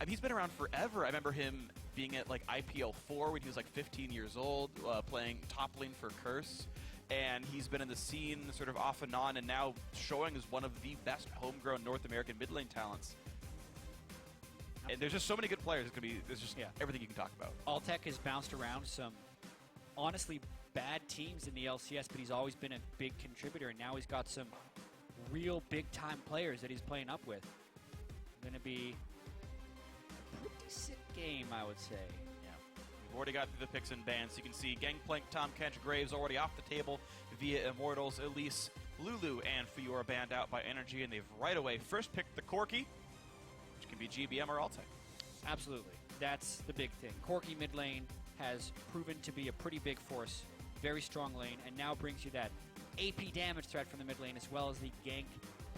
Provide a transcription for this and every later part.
I mean, he's been around forever. I remember him being at like IPL 4 when he was like 15 years old, playing top lane for Curse. And he's been in the scene sort of off and on, and now showing as one of the best homegrown North American mid lane talents. And there's just so many good players. There's just everything you can talk about. Altec has bounced around some honestly bad teams in the LCS, but he's always been a big contributor, and now he's got some real big-time players that he's playing up with. Going to be a pretty sick game, I would say. Yeah. We've already got through the picks and bans. So you can see Gangplank, Tom Kench, Graves already off the table via Immortals. Elise, Lulu, and Fiora banned out by NRG, and they've right away first picked the Corki, which can be GBM or Altec. Absolutely. That's the big thing. Corki mid lane has proven to be a pretty big force, very strong lane, and now brings you that AP damage threat from the mid lane as well as the gank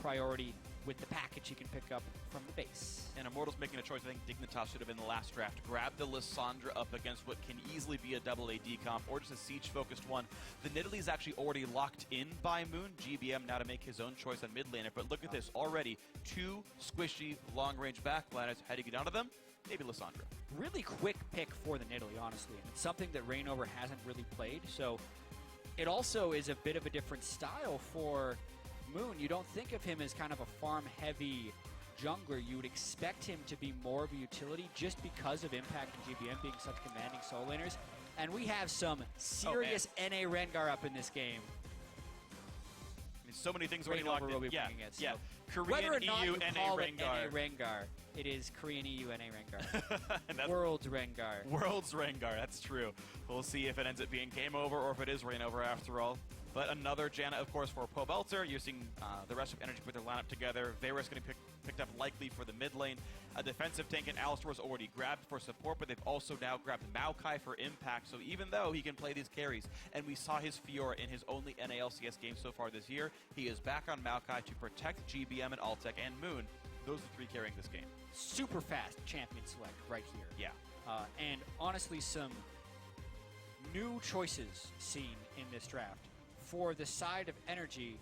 priority with the package you can pick up from the base. And Immortals making a choice. I think Dignitas should have been the last draft. Grab the Lissandra up against what can easily be a double AD comp or just a siege-focused one. The Nidalee is actually already locked in by Moon. GBM now to make his own choice on mid laner. But look at this, already 2 squishy long-range backliners. How do you get onto them? Maybe Lissandra. Really quick pick for the Nidalee, honestly. And it's something that Reignover hasn't really played. So it also is a bit of a different style for Moon. You don't think of him as kind of a farm-heavy jungler. You would expect him to be more of a utility just because of Impact and GBM being such commanding solo laners. And we have some serious NA Rengar up in this game. I mean, so many things already locked in. So Korean, whether or not EU, you NA call Rengar. it NA Rengar, it is Korean EU NA Rengar. World's Rengar. World's Rengar, that's true. We'll see if it ends up being game over or if it is Reignover after all. But another Janna, of course, for Pobelter. You're seeing the rest of NRG put their lineup together. Varus getting picked up likely for the mid lane. A defensive tank, and Alistar was already grabbed for support, but they've also now grabbed Maokai for impact. So even though he can play these carries, and we saw his Fiora in his only NALCS game so far this year, he is back on Maokai to protect GBM and Altec and Moon. Those are the 3 carrying this game. Super fast champion select right here. Yeah. And honestly, some new choices seen in this draft. For the side of NRG,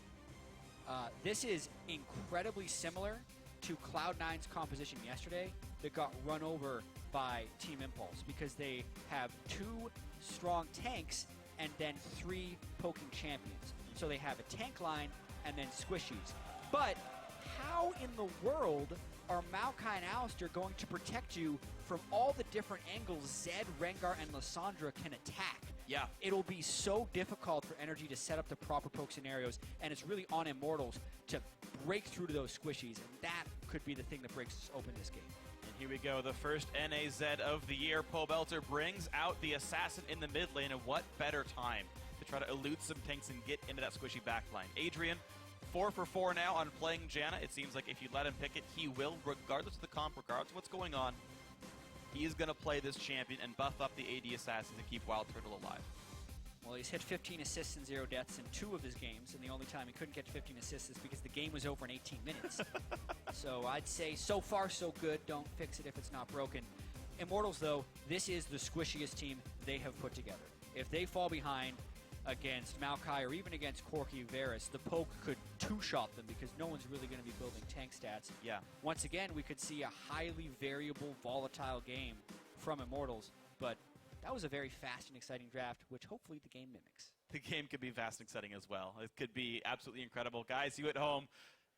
this is incredibly similar to Cloud9's composition yesterday that got run over by Team Impulse because they have 2 strong tanks and then 3 poking champions. So they have a tank line and then squishies. But how in the world are Maokai and Alistar going to protect you from all the different angles Zed, Rengar, and Lissandra can attack? Yeah. It'll be so difficult for NRG to set up the proper poke scenarios, and it's really on Immortals to break through to those squishies, and that could be the thing that breaks open this game. And here we go, the first NAZ of the year. Pobelter brings out the Assassin in the mid lane, and what better time to try to elude some tanks and get into that squishy backline. Adrian, 4 for 4 now on playing Janna. It seems like if you let him pick it, he will, regardless of the comp, regardless of what's going on. He is going to play this champion and buff up the AD Assassin to keep Wild Turtle alive. Well, he's hit 15 assists and 0 deaths in 2 of his games, and the only time he couldn't get 15 assists is because the game was over in 18 minutes. So I'd say so far so good. Don't fix it if it's not broken. Immortals, though, this is the squishiest team they have put together. If they fall behind against Maokai or even against Corki Varus, the poke could 2-shot them because no one's really going to be building tank stats. Yeah. Once again, we could see a highly variable, volatile game from Immortals, but that was a very fast and exciting draft, which hopefully the game mimics. The game could be fast and exciting as well. It could be absolutely incredible. Guys, you at home,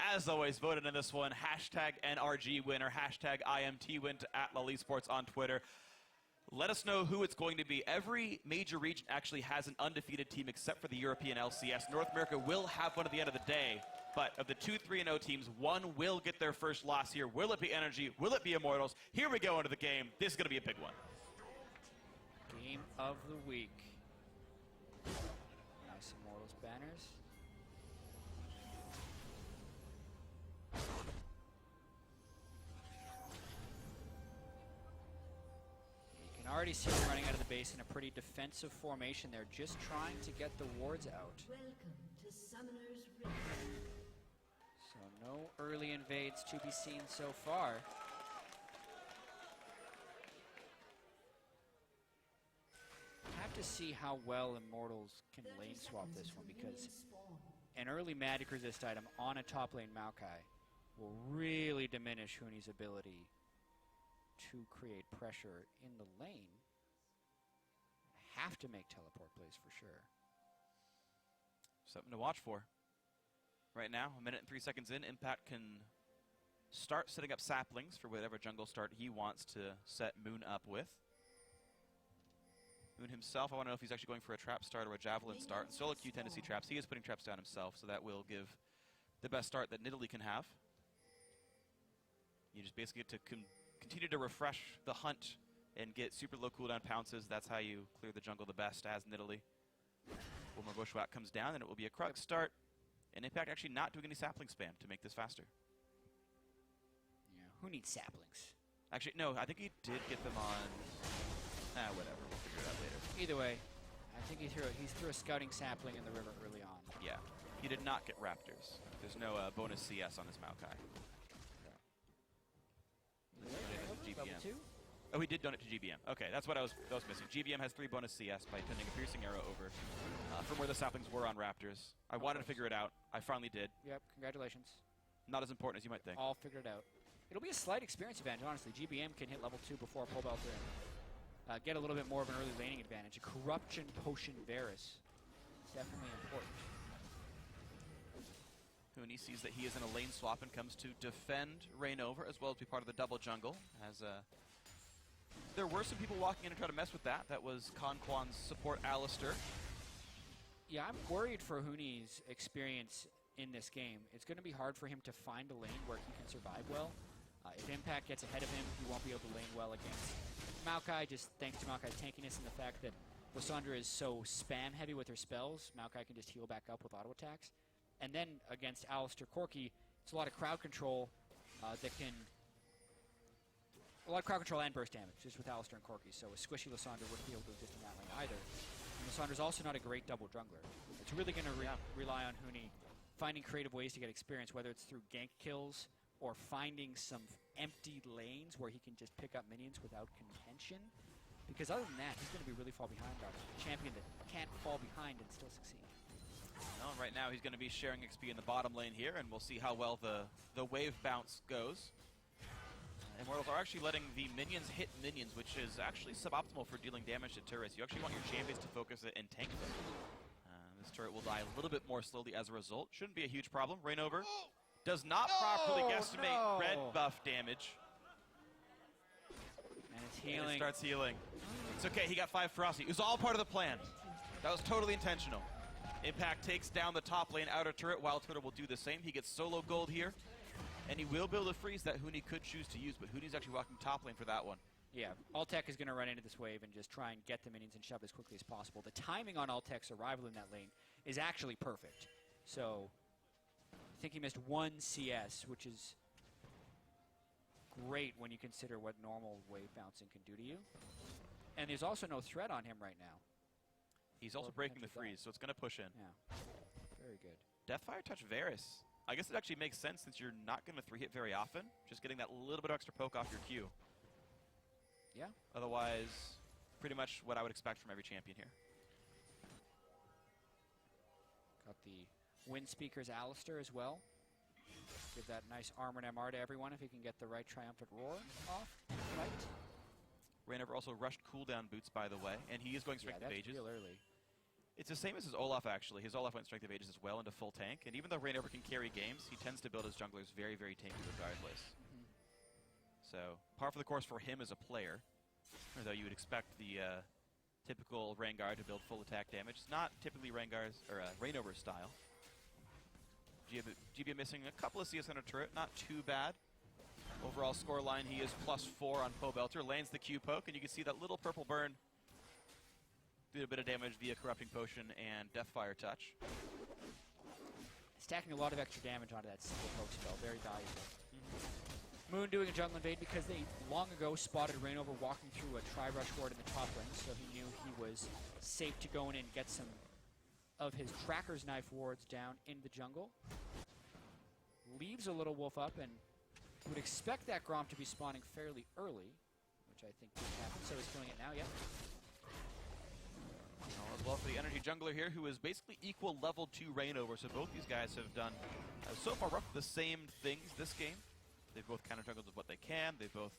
as always, voted in this one. Hashtag NRG winner, hashtag IMT win to @LolEsports on Twitter. Let us know who it's going to be. Every major region actually has an undefeated team except for the European LCS. North America will have one at the end of the day, but of the 2 3-0 teams, one will get their first loss here. Will it be NRG? Will it be Immortals? Here we go into the game. This is going to be a big one. Game of the week. Nice Immortals banners. You can already see them running out of the base in a pretty defensive formation. They're just trying to get the wards out. Welcome to Summoner's Rift. So no early invades to be seen so far. Have to see how well Immortals can lane swap this one, because an early magic resist item on a top lane Maokai will really diminish Huni's ability to create pressure in the lane. Have to make teleport plays for sure. Something to watch for. Right now, 1 minute and 3 seconds in, Impact can start setting up saplings for whatever jungle start he wants to set Moon up with. Moon himself, I want to know if he's actually going for a trap start or a javelin start. In solo queue tend to see traps. He is putting traps down himself, so that will give the best start that Nidalee can have. You just basically get to continue to refresh the hunt and get super low cooldown pounces. That's how you clear the jungle the best as Nidalee. One more Bushwhack comes down, and it will be a Crux start. And Impact actually not doing any sapling spam to make this faster. Yeah, who needs saplings? Actually, no, I think he did get them on... whatever, we'll figure it out later. Either way, I think he threw a scouting sapling in the river early on. Yeah, he did not get Raptors. There's no bonus CS on this Maokai. Level 2? Oh, he did donate to GBM. Okay, that's what I was missing. GBM has 3 bonus CS by sending a piercing arrow over from where the saplings were on Raptors. I wanted to figure it out. I finally did. Yep, congratulations. Not as important as you might think. All figured out. It'll be a slight experience advantage, honestly. GBM can hit level 2 before Pobelter and get a little bit more of an early laning advantage. A Corruption Potion Varus. Definitely important. Huni sees that he is in a lane swap and comes to defend Reignover as well as be part of the double jungle. As there were some people walking in and trying to mess with that. That was Conquan's support Alistair. Yeah, I'm worried for Huni's experience in this game. It's going to be hard for him to find a lane where he can survive well. If Impact gets ahead of him, he won't be able to lane well against Maokai, just thanks to Maokai's tankiness and the fact that Lysandra is so spam heavy with her spells. Maokai can just heal back up with auto attacks. And then against Alistair Corki, it's a lot of crowd control that can... A lot of crowd control and burst damage, just with Alistair and Corki. So a squishy Lysandra wouldn't be able to exist in that lane either. And Lysandra's also not a great double jungler. It's really going to rely on Huni finding creative ways to get experience, whether it's through gank kills or finding some empty lanes where he can just pick up minions without contention. Because other than that, he's going to be really far behind on a champion that can't fall behind and still succeed. Well, right now he's going to be sharing XP in the bottom lane here, and we'll see how well the wave bounce goes. Immortals are actually letting the minions hit minions, which is actually suboptimal for dealing damage to turrets. You actually want your champions to focus it and tank them. This turret will die a little bit more slowly as a result. Shouldn't be a huge problem. Reignover does not properly guesstimate red buff damage. And it's healing. And it starts healing. It's okay, he got 5 Frosty. It was all part of the plan. That was totally intentional. Impact takes down the top lane outer turret. Wild Turtle will do the same. He gets solo gold here. And he will build a freeze that Huni could choose to use, but Huni's actually walking top lane for that one. Yeah, Altec is going to run into this wave and just try and get the minions and shove as quickly as possible. The timing on Altec's arrival in that lane is actually perfect. So, I think he missed 1 CS, which is great when you consider what normal wave bouncing can do to you. And there's also no threat on him right now. He's also breaking the freeze, so it's going to push in. Yeah, very good. Deathfire touch Varus. I guess it actually makes sense since you're not going to 3-hit very often. Just getting that little bit of extra poke off your Q. Yeah. Otherwise, pretty much what I would expect from every champion here. Got the Wind Speaker's Alistair as well. Give that nice armored MR to everyone if he can get the right Triumphant Roar off. Right. Reignover also rushed cooldown boots, by the way, and he is going Strength of Ages. Real early. It's the same as his Olaf, actually. His Olaf went Strength of Ages as well into full tank, and even though Reignover can carry games, he tends to build his junglers very, very tanky regardless. So, par for the course for him as a player, although you would expect the typical Rengar to build full attack damage. It's not typically Rengar's, or Reignover's style. GB missing a couple of CS on a turret, not too bad. Overall scoreline, he is +4 on Pobelter, lands the Q poke, and you can see that little purple burn did a bit of damage via Corrupting Potion and Deathfire Touch. Stacking a lot of extra damage onto that single poke spell, very valuable. Moon doing a jungle invade because they long ago spotted Reignover walking through a tri-rush ward in the top lane, so he knew he was safe to go in and get some of his Tracker's Knife wards down in the jungle. Leaves a little wolf up and would expect that Grom to be spawning fairly early, which I think didn't happen, so he's killing it now, yep. As well for the Energy Jungler here, who is basically equal level to Reignover, so both these guys have done so far roughly the same things this game. They've both counter-jungled with what they can. They've both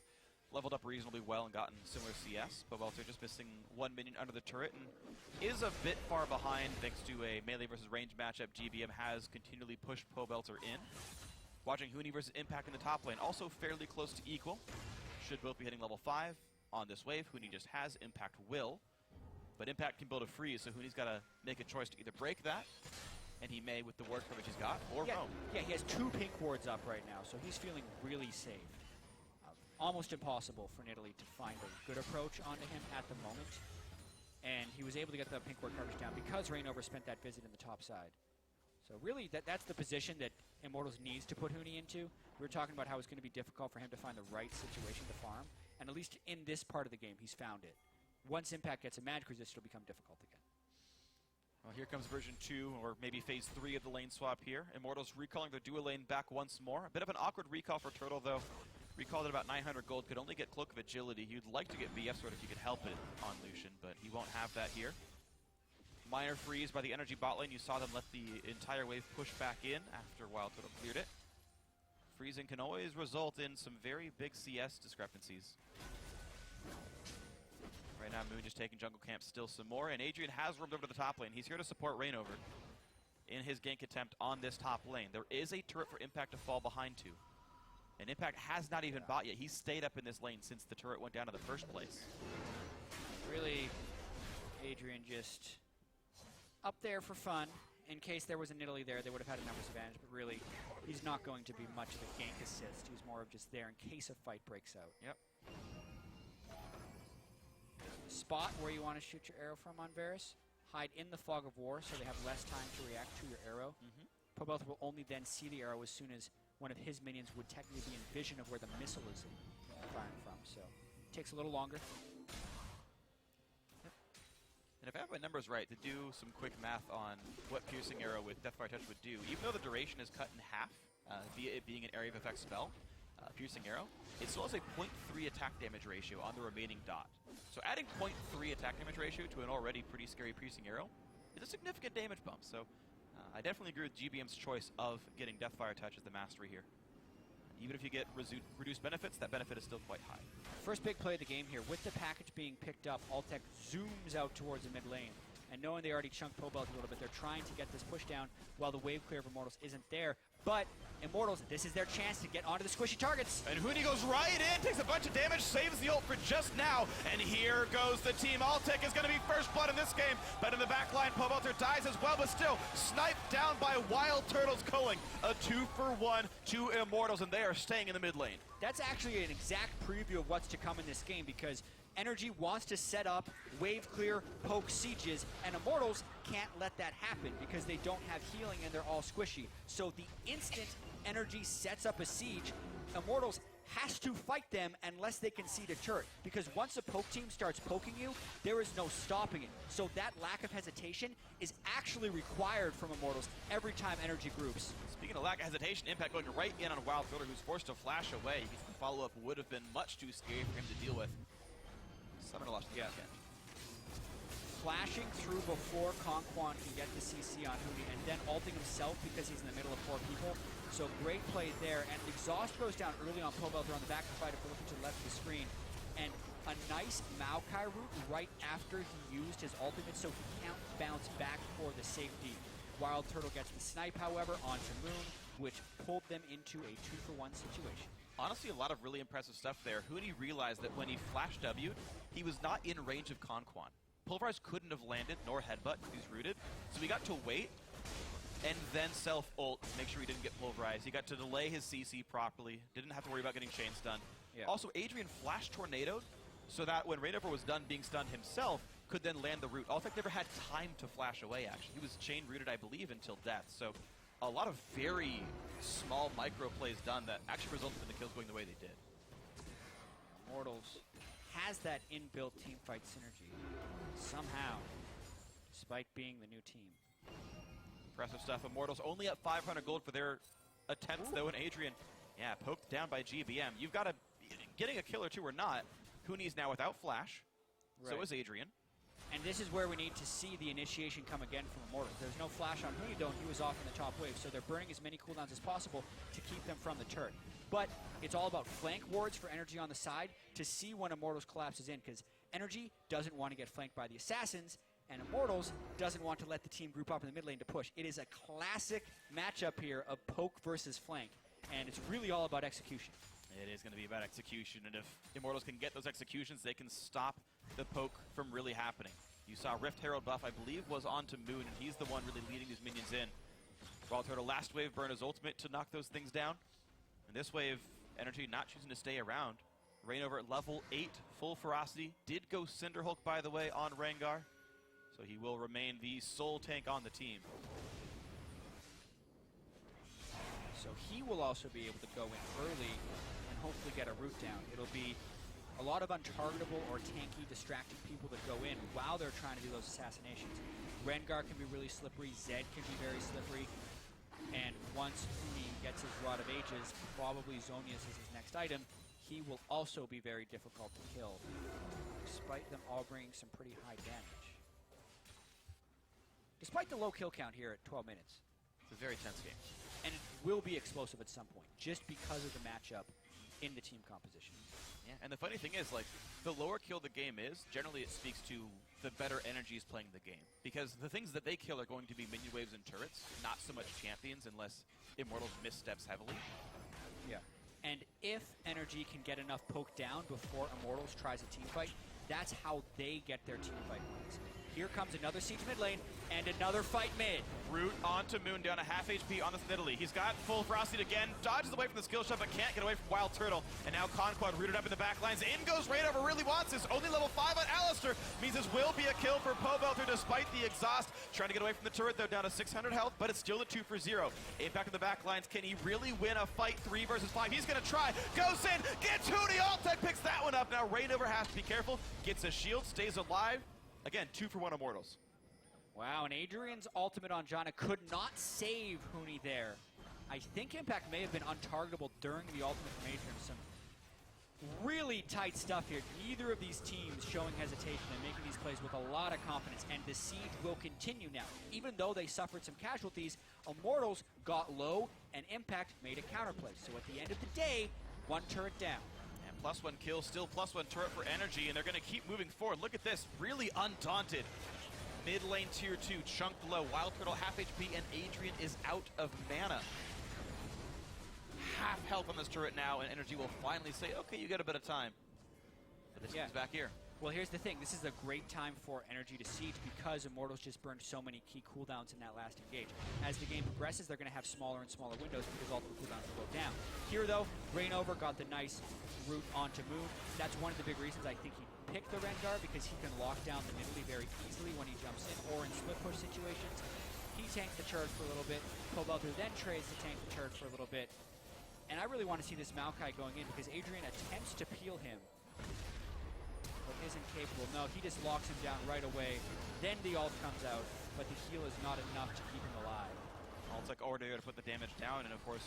leveled up reasonably well and gotten similar CS. Pobelter just missing one minion under the turret and is a bit far behind thanks to a melee versus range matchup. GBM has continually pushed Pobelter in. Watching Huni versus Impact in the top lane, also fairly close to equal. Should both be hitting level 5 on this wave. Huni just has, Impact will. But Impact can build a freeze, so Huni's got to make a choice to either break that, and he may with the ward coverage he's got, or roam. Yeah, he has 2 pink wards up right now, so he's feeling really safe. Almost impossible for Nidalee to find a good approach onto him at the moment. And he was able to get the pink ward coverage down because Reignover spent that visit in the top side. So really, that's the position that Immortals needs to put Huni into. We were talking about how it's going to be difficult for him to find the right situation to farm, and at least in this part of the game, he's found it. Once Impact gets a magic resist, it'll become difficult again. Well, here comes version 2, or maybe phase 3 of the lane swap here. Immortals recalling their dual lane back once more. A bit of an awkward recall for Turtle, though. Recalled at about 900 gold, could only get Cloak of Agility. He would like to get BF Sword if he could help it on Lucian, but he won't have that here. Minor freeze by the NRG bot lane. You saw them let the entire wave push back in after Wild Turtle cleared it. Freezing can always result in some very big CS discrepancies. Right now, Moon just taking jungle camp still some more, and Adrian has roamed over to the top lane. He's here to support Reignover in his gank attempt on this top lane. There is a turret for Impact to fall behind to. And Impact has not even bought yet. He's stayed up in this lane since the turret went down in the first place. Really, Adrian just up there for fun. In case there was a Nidalee there, they would have had a numbers advantage, but really, he's not going to be much of a gank assist. He's more of just there in case a fight breaks out. Yep. Spot where you want to shoot your arrow from on Varus. Hide in the fog of war so they have less time to react to your arrow. Pobelter will only then see the arrow as soon as one of his minions would technically be in vision of where the missile is firing from, so it takes a little longer. And if I have my numbers right, to do some quick math on what Piercing Arrow with Deathfire Touch would do, even though the duration is cut in half via it being an area of effect spell, Piercing Arrow, it still has a 0.3 attack damage ratio on the remaining dot. So adding 0.3 attack damage ratio to an already pretty scary Piercing Arrow is a significant damage bump. So I definitely agree with GBM's choice of getting Deathfire Touch as the mastery here. Even if you get reduced benefits, that benefit is still quite high. First big play of the game here. With the package being picked up, Altec zooms out towards the mid lane. And knowing they already chunked Pobelter a little bit, they're trying to get this push down while the wave clear of Immortals isn't there. But Immortals, this is their chance to get onto the squishy targets. And Huni goes right in, takes a bunch of damage, saves the ult for just now. And here goes the team. Altec is going to be first blood in this game. But in the back line, Pobelter dies as well, but still sniped down by Wild Turtles culling. A 2-for-1 to Immortals, and they are staying in the mid lane. That's actually an exact preview of what's to come in this game because NRG wants to set up wave clear, poke sieges, and Immortals can't let that happen because they don't have healing and they're all squishy. So the instant NRG sets up a siege, Immortals has to fight them unless they concede a turret. Because once a poke team starts poking you, there is no stopping it. So that lack of hesitation is actually required from Immortals every time NRG groups. Speaking of lack of hesitation, Impact going right in on Wild Turtle, who's forced to flash away. The follow-up would have been much too scary for him to deal with. Summoner lost the gap. Flashing through before Conquan can get the CC on Huni, and then ulting himself because he's in the middle of 4 people. So great play there, and Exhaust goes down early on Pobelter on the back side if we're looking to the left of the screen. And a nice Maokai route right after he used his ultimate, so he can't bounce back for the safety. Wild Turtle gets the snipe, however, onto Moon, which pulled them into a 2-for-1 situation. Honestly, a lot of really impressive stuff there. Huni realized that when he flash W'd, he was not in range of Conquan. Pulverize couldn't have landed, nor headbutt, he's rooted. So he got to wait, and then self-ult, make sure he didn't get pulverized. He got to delay his CC properly, didn't have to worry about getting chain stunned. Yeah. Also, Adrian flash tornadoed, so that when Reignover was done being stunned himself, could then land the root. Altec never had time to flash away, actually. He was chain rooted, I believe, until death. So a lot of very small micro plays done that actually resulted in the kills going the way they did. Immortals has that inbuilt teamfight synergy somehow, despite being the new team. Impressive stuff. Immortals only up 500 gold for their attempts, though, and Adrian, yeah, poked down by GBM. You've got to, getting a kill or two or not, Huni's now without flash, so is Adrian. And this is where we need to see the initiation come again from Immortals. There's no flash on Hunidone. He was off in the top wave, so they're burning as many cooldowns as possible to keep them from the turret. But it's all about flank wards for Energy on the side to see when Immortals collapses in, because Energy doesn't want to get flanked by the Assassins, and Immortals doesn't want to let the team group up in the mid lane to push. It is a classic matchup here of poke versus flank, and it's really all about execution. It is going to be about execution, and if Immortals can get those executions, they can stop the poke from really happening. You saw Rift Herald buff, I believe, was onto Moon, and he's the one really leading these minions in. Wild Turtle last wave burned his ultimate to knock those things down. And this wave, Energy not choosing to stay around. Reignover at level 8, full ferocity. Did go Cinderhulk, by the way, on Rengar. So he will remain the sole tank on the team. So he will also be able to go in early and hopefully get a root down. It'll be a lot of untargetable or tanky, distracting people that go in while they're trying to do those assassinations. Rengar can be really slippery, Zed can be very slippery, and once he gets his Rod of Ages, probably Zonius is his next item, he will also be very difficult to kill, despite them all bringing some pretty high damage. Despite the low kill count here at 12 minutes. It's a very tense game. And it will be explosive at some point, just because of the matchup in the team composition. Yeah, and the funny thing is, like, the lower kill the game is, generally it speaks to the better energies playing the game. Because the things that they kill are going to be minion waves and turrets, not so much champions, unless Immortals missteps heavily. Yeah. And if Energy can get enough poke down before Immortals tries a team fight, that's how they get their team fight wins. Here comes another siege mid lane, and another fight mid. Root onto Moon, down a half HP on the Nidalee. He's got full ferocity again, dodges away from the skill shot, but can't get away from Wild Turtle. And now Conquad rooted up in the back lines. In goes Reignover, really wants this. Only level 5 on Alistar. Means this will be a kill for Pobelter despite the exhaust. Trying to get away from the turret, though, down to 600 health, but it's still a 2 for 0. Impact in the back lines. Can he really win a fight 3 versus 5? He's going to try. Goes in, gets Hootie. Altec picks that one up. Now Reignover has to be careful. Gets a shield, stays alive. Again, 2 for 1 Immortals. Wow, and Adrian's ultimate on Janna could not save Huni there. I think Impact may have been untargetable during the ultimate from Adrian. Some really tight stuff here. Neither of these teams showing hesitation and making these plays with a lot of confidence, and the siege will continue now. Even though they suffered some casualties, Immortals got low, and Impact made a counterplay. So at the end of the day, 1 turret down. +1 kill, still +1 turret for Energy, and they're going to keep moving forward. Look at this, really undaunted. Mid lane tier 2, chunk below. Wild Turtle half HP, and Adrian is out of mana. Half health on this turret now, and Energy will finally say, okay, you got a bit of time. But this comes back here. Well, here's the thing. This is a great time for Energy to siege because Immortals just burned so many key cooldowns in that last engage. As the game progresses, they're going to have smaller and smaller windows because ultimate cooldowns will go down. Here, though, Reignover got the nice route onto Moon. That's one of the big reasons I think he picked the Rengar, because he can lock down the Nidalee very easily when he jumps in or in split push situations. He tanked the turret for a little bit. Pobelter then trades to tank the turret for a little bit. And I really want to see this Maokai going in because Adrian attempts to peel him, but isn't capable. No, he just locks him down right away. Then the ult comes out, but the heal is not enough to keep him alive. Ultec already there to put the damage down, and of course,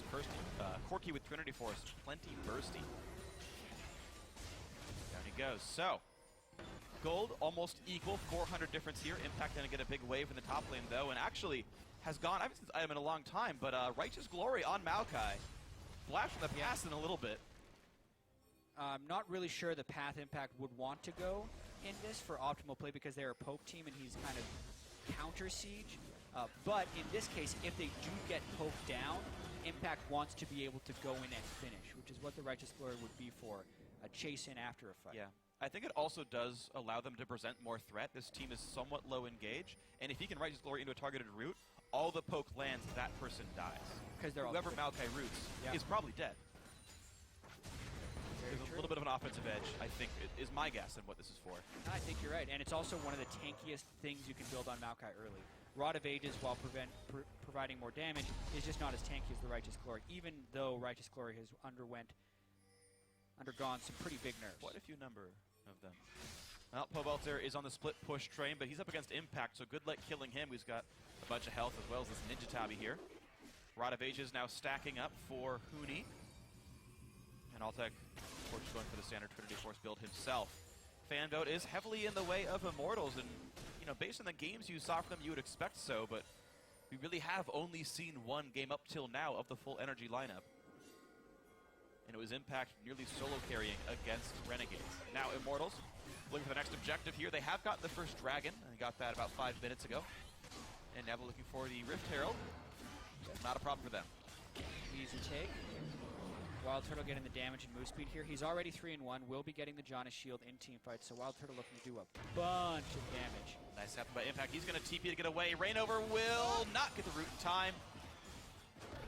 Corki with Trinity Force, plenty bursty. Down he goes. So, gold almost equal, 400 difference here. Impact going to get a big wave in the top lane, though, and actually has gone, I haven't seen this item in a long time, but Righteous Glory on Maokai. Flash from the past in a little bit. I'm not really sure the path Impact would want to go in this for optimal play because they're a poke team and he's kind of counter siege. But in this case, if they do get poked down, Impact wants to be able to go in and finish, which is what the Righteous Glory would be for, a chase in after a fight. Yeah. I think it also does allow them to present more threat. This team is somewhat low engage, and if he can Righteous Glory into a targeted route, all the poke lands, that person dies. Because they're whoever Maokai roots is probably dead. There's a little bit of an offensive edge, I think, is my guess in what this is for. I think you're right, and it's also one of the tankiest things you can build on Maokai early. Rod of Ages, while providing more damage, is just not as tanky as the Righteous Glory, even though Righteous Glory has undergone some pretty big nerfs. Quite a few number of them. Well, Pobelter is on the split push train, but he's up against Impact, so good luck killing him. He's got a bunch of health as well as this Ninja Tabi here. Rod of Ages now stacking up for Huni. And Altec, of course, going for the standard Trinity Force build himself. fan vote is heavily in the way of Immortals, and you know, based on the games you saw from them, you would expect so, but we really have only seen one game up till now of the full NRG lineup. And it was Impact nearly solo carrying against Renegades. Now Immortals looking for the next objective here. They have gotten the first Dragon, and got that about 5 minutes ago. And now they're looking for the Rift Herald. Not a problem for them. Easy take. Wild Turtle getting the damage and move speed here. He's already 3-1. Will be getting the Jonas shield in team fights, so Wild Turtle looking to do a bunch of damage. Nice happen by Impact. He's going to TP to get away. Rainover will not get the root in time.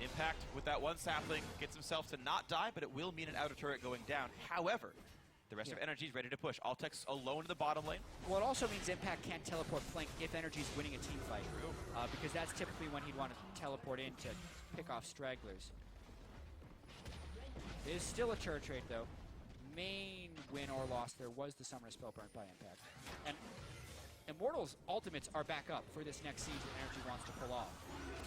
Impact with that one sapling gets himself to not die, but it will mean an outer turret going down. However, the rest of NRG is ready to push. Altec's alone in the bottom lane. Well, it also means Impact can't teleport flank if NRG's winning a team fight. Because that's typically when he'd want to teleport in to pick off stragglers. It is still a turret trade, though. Main win or loss there was the Summoner Spell burnt by Impact. And Immortals' ultimates are back up for this next siege that NRG wants to pull off.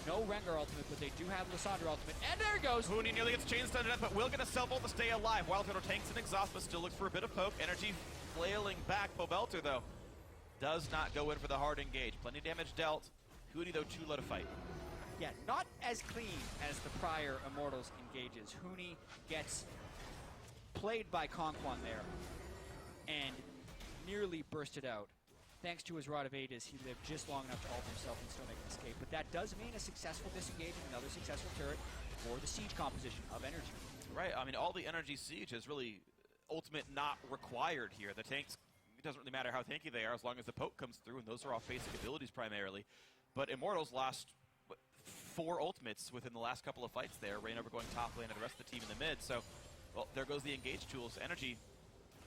No Rengar ultimate, but they do have Lissandra ultimate. And there it goes! Huni nearly gets chain stunned to death, but will get a self-ult to stay alive. Wild Turtle tanks and exhaust, but still looks for a bit of poke. NRG flailing back. Pobelter, though, does not go in for the hard engage. Plenty of damage dealt. Huni, though, too low to fight. Yeah, not as clean as the prior Immortals engages. Huni gets played by Conquan there and nearly bursted out. Thanks to his Rod of Aegis, he lived just long enough to ult himself and still make an escape. But that does mean a successful disengage and another successful turret for the siege composition of NRG. Right, I mean, all the NRG siege is really ultimate not required here. The tanks, it doesn't really matter how tanky they are as long as the poke comes through, and those are off basic abilities primarily. But Immortals lost 4 ultimates within the last couple of fights there. Rainover going top lane and the rest of the team in the mid. So, well, there goes the engage tools. NRG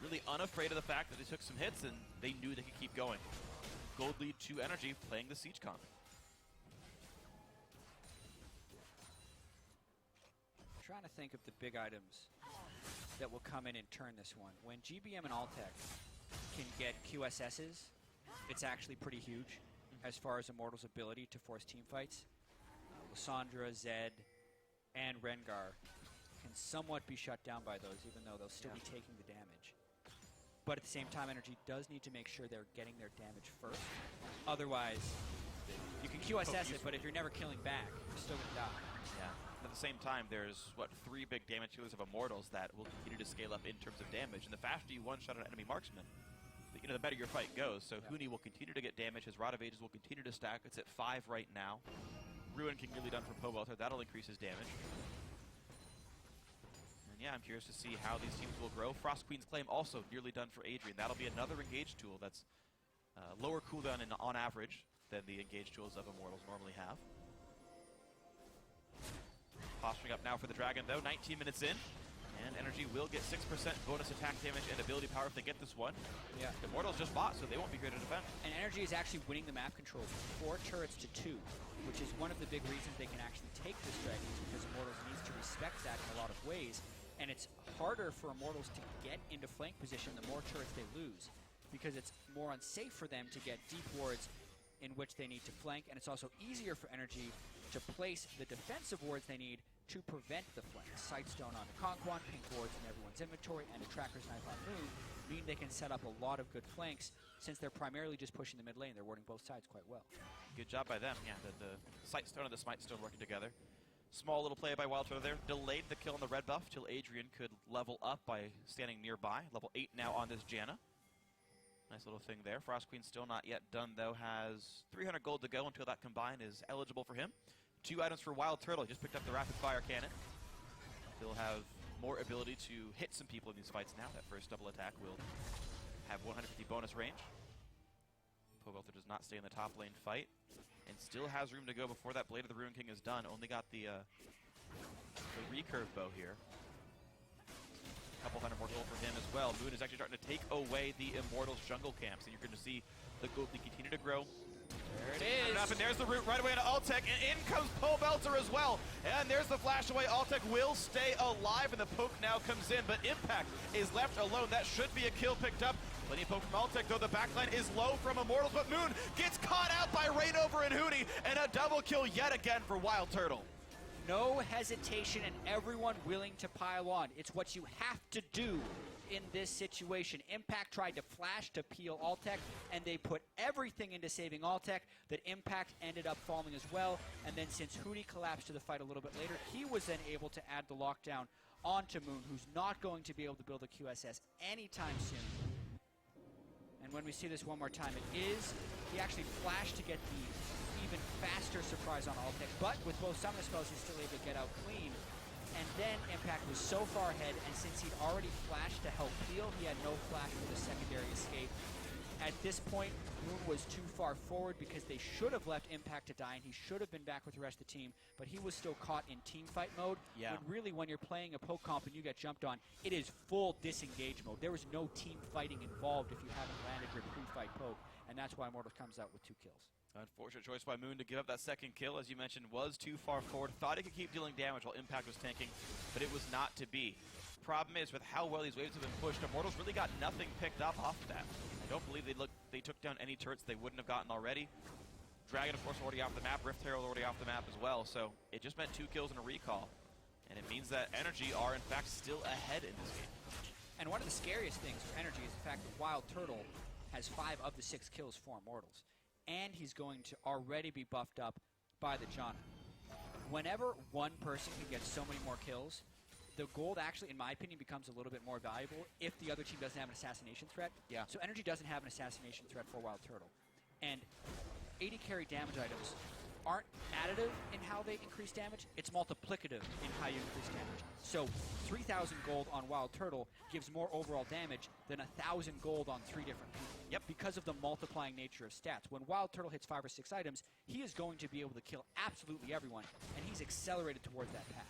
really unafraid of the fact that they took some hits and they knew they could keep going. Gold lead to NRG playing the siege comp. Trying to think of the big items that will come in and turn this one. When GBM and Altec can get QSSs, it's actually pretty huge as far as Immortals' ability to force team fights. Lissandra, Zed, and Rengar can somewhat be shut down by those, even though they'll still be taking the damage. But at the same time, NRG does need to make sure they're getting their damage first. Otherwise, you can QSS it, but if you're never killing back, you're still going to die. Yeah. At the same time, there's, what, 3 big damage dealers of Immortals that will continue to scale up in terms of damage. And the faster you one-shot an enemy marksman, the better your fight goes. So Huni will continue to get damage. His Rod of Ages will continue to stack. It's at 5 right now. Ruin King nearly done for Pobelter. That'll increase his damage. Yeah, I'm curious to see how these teams will grow. Frost Queen's Claim also nearly done for Adrian. That'll be another engage tool that's lower cooldown on average than the engage tools of Immortals normally have. Posturing up now for the Dragon, though. 19 minutes in. And NRG will get 6% bonus attack damage and ability power if they get this one. Yeah. Immortals just bought, so they won't be here to defend. And NRG is actually winning the map control from 4 turrets to 2, which is one of the big reasons they can actually take this Dragon, because Immortals needs to respect that in a lot of ways. And it's harder for Immortals to get into flank position the more turrets they lose, because it's more unsafe for them to get deep wards in which they need to flank, and it's also easier for NRG to place the defensive wards they need to prevent the flank. Sightstone on the Conquan, pink wards in everyone's inventory, and a Tracker's Knife on Moon mean they can set up a lot of good flanks. Since they're primarily just pushing the mid lane, they're warding both sides quite well. Good job by them. Yeah, the Sightstone and the Smite Stone working together. Small little play by Wild Turtle there. Delayed the kill on the red buff till Adrian could level up by standing nearby. Level 8 now on this Janna. Nice little thing there. Frost Queen still not yet done, though. Has 300 gold to go until that combine is eligible for him. 2 items for Wild Turtle. He just picked up the rapid fire cannon. He'll have more ability to hit some people in these fights now. That first double attack will have 150 bonus range. Pobelter does not stay in the top lane fight, and still has room to go before that Blade of the Ruin King is done. Only got the recurve bow here. Couple hundred more gold for him as well. Moon is actually starting to take away the Immortals jungle camps, and you're going to see the gold lead continue to grow. There it is. And there's the root right away into Altec, and in comes Pobelter as well. And there's the flash away. Altec will stay alive, and the poke now comes in, but Impact is left alone. That should be a kill picked up. Plenty of poke from Altec, though the backline is low from Immortals, but Moon gets caught out by Rainover and Huni, and a double kill yet again for Wild Turtle. No hesitation and everyone willing to pile on. It's what you have to do in this situation. Impact tried to flash to peel Altec, and they put everything into saving Altec. That Impact ended up falling as well, and then since Hootie collapsed to the fight a little bit later, he was then able to add the lockdown onto Moon, who's not going to be able to build a QSS anytime soon. And when we see this one more time, he actually flashed to get the even faster surprise on Altec, but with both summon spells, he's still able to get out clean. And then Impact was so far ahead, and since he'd already flashed to help peel, he had no flash for the secondary escape. At this point, Moon was too far forward because they should have left Impact to die, and he should have been back with the rest of the team, but he was still caught in team fight mode. Yeah. When really, when you're playing a poke comp and you get jumped on, it is full disengage mode. There is no team fighting involved if you haven't landed your pre-fight poke, and that's why Immortals comes out with 2 kills. Unfortunate choice by Moon to give up that second kill, as you mentioned, was too far forward. Thought he could keep dealing damage while Impact was tanking, but it was not to be. Problem is, with how well these waves have been pushed, Immortals really got nothing picked up off of that. I don't believe they took down any turrets they wouldn't have gotten already. Dragon, of course, already off the map. Rift Herald already off the map as well, so it just meant 2 kills and a recall. And it means that NRG are, in fact, still ahead in this game. And one of the scariest things for NRG is the fact that Wild Turtle has 5 of the 6 kills for Immortals. And he's going to already be buffed up by the Janna. Whenever one person can get so many more kills, the gold actually, in my opinion, becomes a little bit more valuable if the other team doesn't have an assassination threat. Yeah. So NRG doesn't have an assassination threat for Wild Turtle. And 80 carry damage items aren't additive in how they increase damage, it's multiplicative in how you increase damage. So 3,000 gold on Wild Turtle gives more overall damage than 1,000 gold on 3 different people. Yep. Because of the multiplying nature of stats. When Wild Turtle hits 5 or 6 items, he is going to be able to kill absolutely everyone, and he's accelerated towards that path.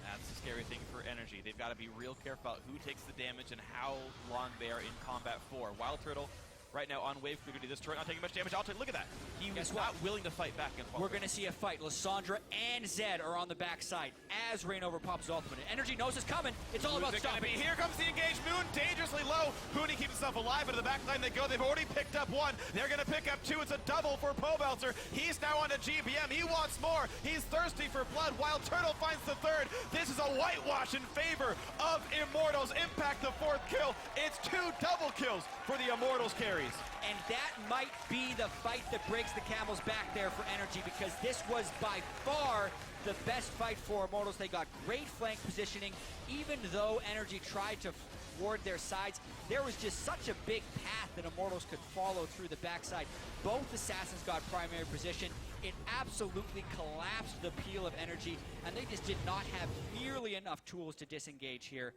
That's the scary thing for NRG. They've got to be real careful about who takes the damage and how long they are in combat for. Wild Turtle right now on wave crew duty. This turret not taking much damage. Look at that. He was not willing to fight back against Wild We're going to see a fight. Lysandra and Zed are on the backside as Rainover pops his ultimate. NRG knows it's coming. It's all about stopping. Here comes the engaged Moon, dangerously low. Hootie keeps himself alive, but to the back line they go. They've already picked up 1. They're going to pick up 2. It's a double for Pobelter. He's now on to GBM. He wants more. He's thirsty for blood. Wild Turtle finds the 3rd. This is a whitewash in favor of Immortals. Impact the 4th kill. It's 2 double kills for the Immortals carries. And that might be the fight that breaks the camel's back there for NRG, because this was by far the best fight for Immortals. They got great flank positioning. Even though NRG tried to ward their sides, there was just such a big path that Immortals could follow through the backside. Both assassins got primary position. It absolutely collapsed the peel of NRG, and they just did not have nearly enough tools to disengage here.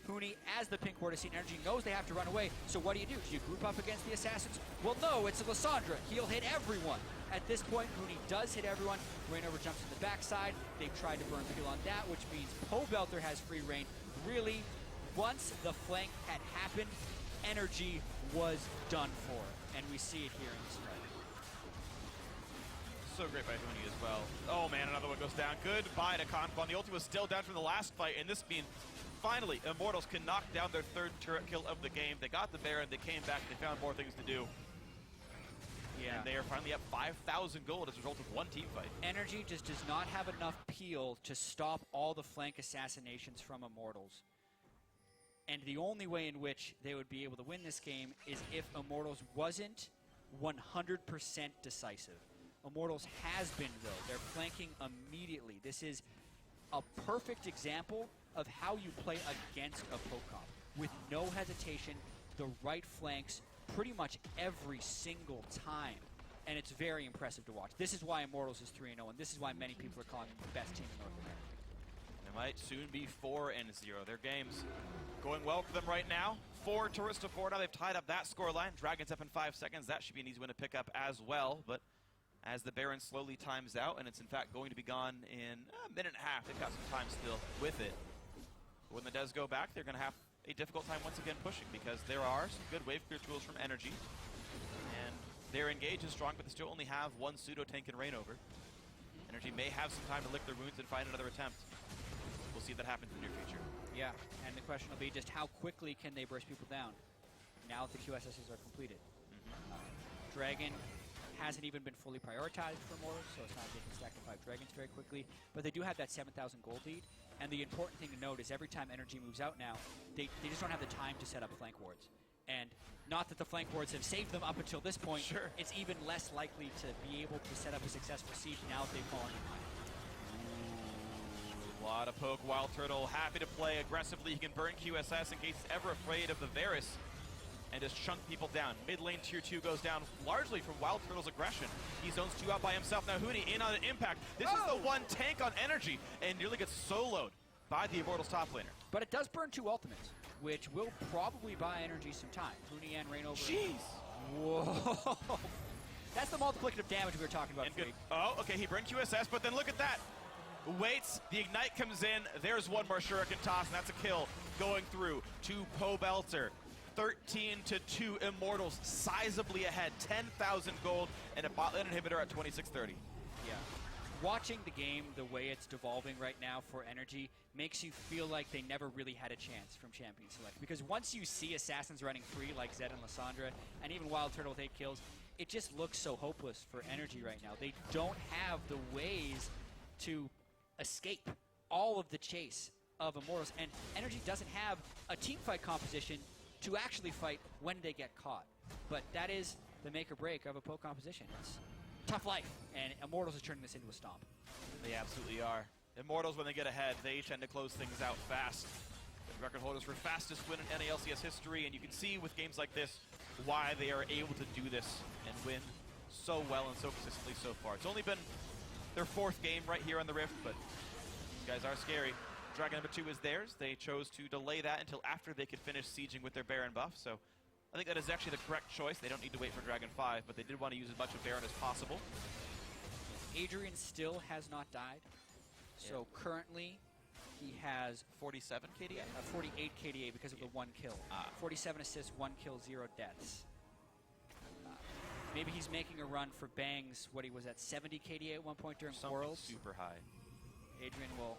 Hootie, as the pink ward has seen, NRG knows they have to run away, so what do? Do you group up against the assassins? Well, no, it's Lysandra. He'll hit everyone. At this point, Hootie does hit everyone. Rainover jumps to the backside. They've tried to burn peel on that, which means Pobelter has free reign. Really, once the flank had happened, NRG was done for, and we see it here in this fight. So great by Hootie as well. Oh man, another one goes down. Goodbye to Confon. The ulti was still down from the last fight, and this means finally Immortals can knock down their 3rd turret kill of the game. They got the Baron, they came back, they found more things to do. Yeah. And they are finally up 5,000 gold as a result of 1 team fight. NRG just does not have enough peel to stop all the flank assassinations from Immortals. And the only way in which they would be able to win this game is if Immortals wasn't 100% decisive. Immortals has been, though. They're flanking immediately. This is a perfect example of how you play against a poke-comp. With no hesitation, the right flanks pretty much every single time. And it's very impressive to watch. This is why Immortals is 3-0, and this is why many people are calling them the best team in North America. They might soon be 4-0. Their game's going well for them right now. 4 turrets to 4 now. They've tied up that scoreline. Dragons up in 5 seconds. That should be an easy win to pick up as well. But as the Baron slowly times out, and it's in fact going to be gone in a minute and a half. They've got some time still with it. But when it does go back, they're going to have a difficult time once again pushing, because there are some good wave clear tools from NRG. And their engage is strong, but they still only have 1 pseudo tank and Rainover. NRG may have some time to lick their wounds and find another attempt. We'll see if that happens in the near future. Yeah, and the question will be just how quickly can they burst people down now that the QSSs are completed. Dragon hasn't even been fully prioritized for Immortals, so it's not like they can stack to 5 dragons very quickly. But they do have that 7,000 gold lead, And the important thing to note is every time Energy moves out now, they just don't have the time to set up flank wards. And not that the flank wards have saved them up until this point. Sure. It's even less likely to be able to set up a successful siege now that they've fallen behind. A lot of poke. Wild Turtle happy to play aggressively. He can burn QSS in case he's ever afraid of the Varus and just chunk people down. Mid lane tier 2 goes down largely from Wild Turtle's aggression. He zones 2 out by himself. Now Huni in on an impact. This is the one tank on Energy and nearly gets soloed by the Immortals top laner. But it does burn 2 ultimates, which will probably buy Energy some time. Huni and Reign over. Jeez. Whoa. That's the multiplicative damage we were talking about. And good. Oh, okay, he burned QSS, but then look at that. Waits, the Ignite comes in. There's one more Shuriken toss, and that's a kill going through to Pobelter. 13-2 Immortals, sizably ahead. 10,000 gold and a bot lane inhibitor at 2630. Yeah. Watching the game the way it's devolving right now for Energy makes you feel like they never really had a chance from Champion Select. Because once you see Assassins running free like Zed and Lissandra, and even Wild Turtle with 8 kills, it just looks so hopeless for Energy right now. They don't have the ways to escape all of the chase of Immortals, and Energy doesn't have a team fight composition to actually fight when they get caught. But that is the make or break of a poke composition. It's tough life, and Immortals is turning this into a stomp. They absolutely are. Immortals, when they get ahead, they tend to close things out fast. The record holders for fastest win in any LCS history, and you can see with games like this why they are able to do this and win so well and so consistently so far. It's only been their 4th game right here on the Rift, but these guys are scary. Dragon number 2 is theirs. They chose to delay that until after they could finish sieging with their Baron buff, so I think that is actually the correct choice. They don't need to wait for Dragon 5, but they did want to use as much of Baron as possible. Adrian still has not died, so currently he has 47 KDA? 48 KDA because of the 1 kill. 47 assists, 1 kill, 0 deaths. Maybe he's making a run for Bangs, what he was at 70 KDA at one point during Something Worlds. super high. Adrian will...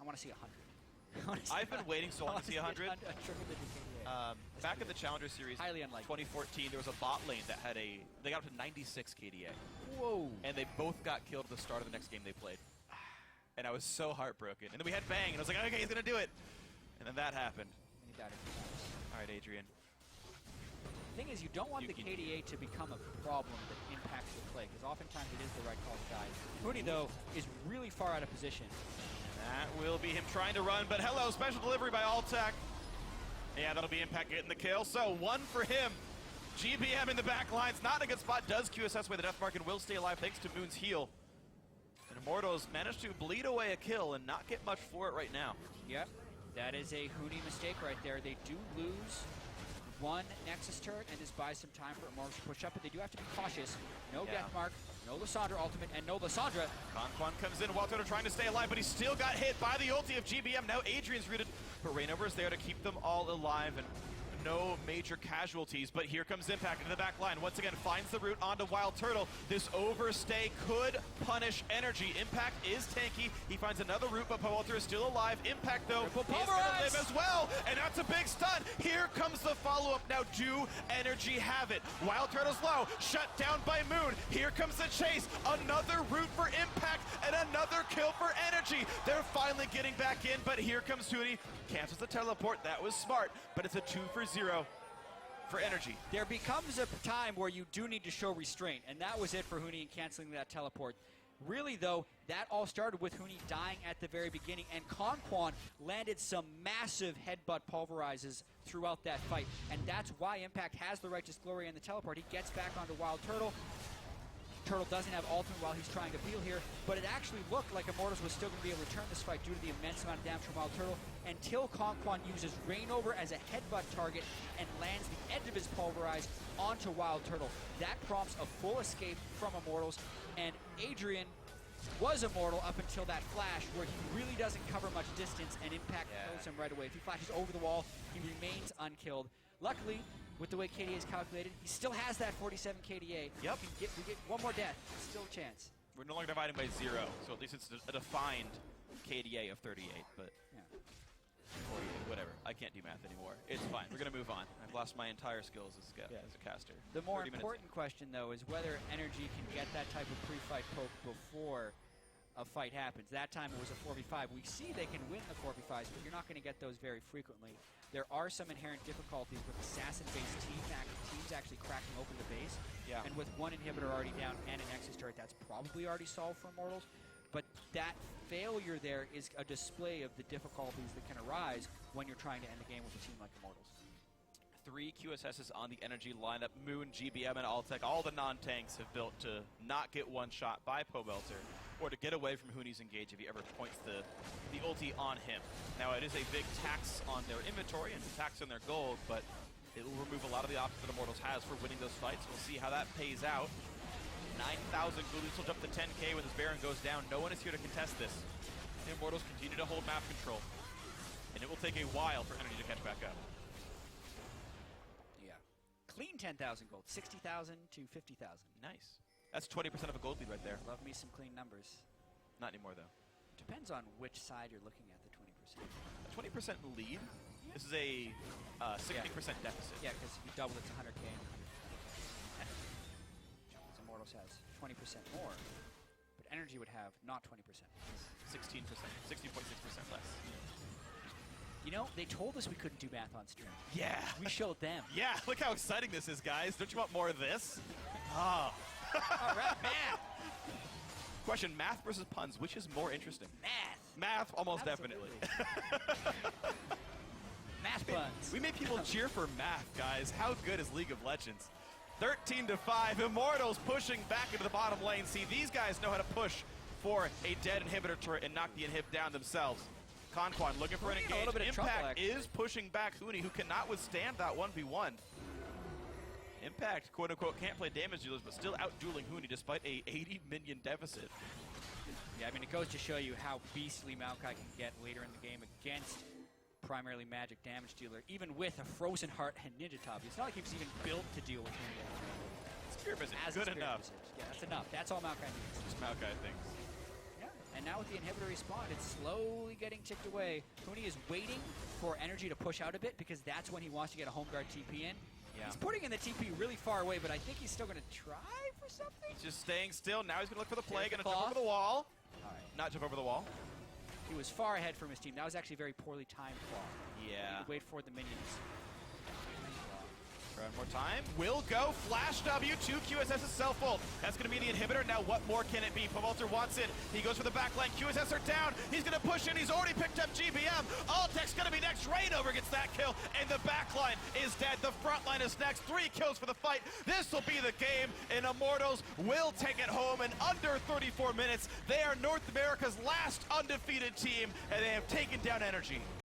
I want to see 100. I've been waiting so long to see 100. A triple-digit KDA. Back in the Challenger Series, Highly unlikely. 2014, there was a bot lane that had they got up to 96 KDA. Whoa. And they both got killed at the start of the next game they played. And I was so heartbroken. And then we had Bang, and I was like, okay, he's going to do it. And then that happened. And he died a few times. All right, Adrian. The thing is, you don't want the KDA to become a problem that impacts your play, because oftentimes it is the right call to die. Huni, though, is really far out of position. That will be him trying to run, but hello, special delivery by Alltech. Yeah, that'll be Impact getting the kill, so 1 for him. GBM in the back lines, not in a good spot, does QSS away the death mark and will stay alive thanks to Moon's heal. And Immortals managed to bleed away a kill and not get much for it right now. Yep, that is a Huni mistake right there. They do lose 1 Nexus turret, and this buys some time for Immortals to push up, but they do have to be cautious. No death mark, no Lissandra ultimate, and no Lissandra. Quan comes in, Wild Turtle trying to stay alive, but he still got hit by the ulti of GBM. Now Adrian's rooted, but Reignover is there to keep them all alive, and no major casualties, but here comes Impact into the back line. Once again, finds the route onto Wild Turtle. This overstay could punish Energy. Impact is tanky. He finds another route, but Powalter is still alive. Impact, though, is going to live as well, and that's a big stun. Here comes the follow-up. Now, do Energy have it? Wild Turtle's low, shut down by Moon. Here comes the chase. Another route for Impact, and another kill for Energy. They're finally getting back in, but here comes Huni. Cancels the teleport. That was smart, but it's a 2-for-0 for Energy. There becomes a time where you do need to show restraint, and that was it for Huni in canceling that teleport. Really, though, that all started with Huni dying at the very beginning, and Quan landed some massive headbutt pulverizes throughout that fight, and that's why Impact has the Righteous Glory and the teleport. He gets back onto Wild Turtle. Turtle doesn't have ultimate while he's trying to peel here, but it actually looked like Immortals was still going to be able to turn this fight due to the immense amount of damage from Wild Turtle until Quan uses Reignover as a headbutt target and lands the edge of his pulverize onto Wild Turtle. That prompts a full escape from Immortals, and Adrian was Immortal up until that flash where he really doesn't cover much distance, and Impact knows him right away. If he flashes over the wall, he remains unkilled. Luckily, with the way KDA is calculated, he still has that 47 KDA. Yep. We get 1 more death. Still a chance. We're no longer dividing by 0, so at least it's a defined KDA of 38, but 48, whatever. I can't do math anymore. It's fine. We're going to move on. I've lost my entire skills as a caster. The more important question, though, is whether Energy can get that type of pre-fight poke before a fight happens. That time it was a 4v5. We see they can win the 4v5s, but you're not going to get those very frequently. There are some inherent difficulties with assassin-based teams actually cracking open the base. Yeah. And with one inhibitor already down and an Nexus turret, that's probably already solved for Immortals. But that failure there is a display of the difficulties that can arise when you're trying to end the game with a team like Immortals. 3 QSSs on the Energy lineup. Moon, GBM, and Altec, all the non-tanks have built to not get one shot by Pobelter, or to get away from Huni's engage if he ever points the ulti on him. Now, it is a big tax on their inventory and tax on their gold, but it will remove a lot of the options that Immortals has for winning those fights. We'll see how that pays out. 9,000 Goolies will jump to 10K when this Baron goes down. No one is here to contest this. The Immortals continue to hold map control, and it will take a while for Energy to catch back up. Clean 10,000 gold, 60,000 to 50,000. Nice. That's 20% of a gold lead right there. Love me some clean numbers. Not anymore, though. Depends on which side you're looking at, the 20%. A 20% lead? Yeah. This is a 60% deficit. Yeah, because if you double it to 100K and 100K. Immortals has 20% more, but Energy would have not 20%. 16%, 60.6% less. You know, they told us we couldn't do math on stream. Yeah. We showed them. Yeah, look how exciting this is, guys. Don't you want more of this? Oh. All right, math. Question, math versus puns, which is more interesting? Math. Math, almost Absolutely. definitely. Math puns. We made people cheer for math, guys. How good is League of Legends? 13-5, Immortals pushing back into the bottom lane. See, these guys know how to push for a dead inhibitor turret and knock the inhib down themselves. Conquan looking for an engage. Impact is pushing back Huni, who cannot withstand that 1v1. Impact, quote-unquote, can't play damage dealers, but still out-dueling Huni despite a 80 minion deficit. Yeah, I mean, it goes to show you how beastly Maokai can get later in the game against primarily magic damage dealer, even with a Frozen Heart and Ninja Top. It's not like he was even built to deal with him. Spear Visage, good enough. Yeah, that's enough. That's all Maokai needs. Just Maokai thinks. And now with the inhibitor respawn, it's slowly getting ticked away. Huni is waiting for Energy to push out a bit because that's when he wants to get a home guard TP in. Yeah. He's putting in the TP really far away, but I think he's still going to try for something. He's just staying still. Now he's going to look for the play. Going to jump over the wall. All right. Not jump over the wall. He was far ahead from his team. That was actually very poorly timed claw. Yeah. Wait for the minions. Try one more time. Will go. Flash W. 2 QSS's self-ult. That's going to be the inhibitor. Now what more can it be? Pobelter wants it. He goes for the backline. QSS are down. He's going to push in. He's already picked up GBM. Altec's going to be next. Rainover gets that kill. And the backline is dead. The front line is next. 3 kills for the fight. This will be the game. And Immortals will take it home in under 34 minutes. They are North America's last undefeated team. And they have taken down Energy.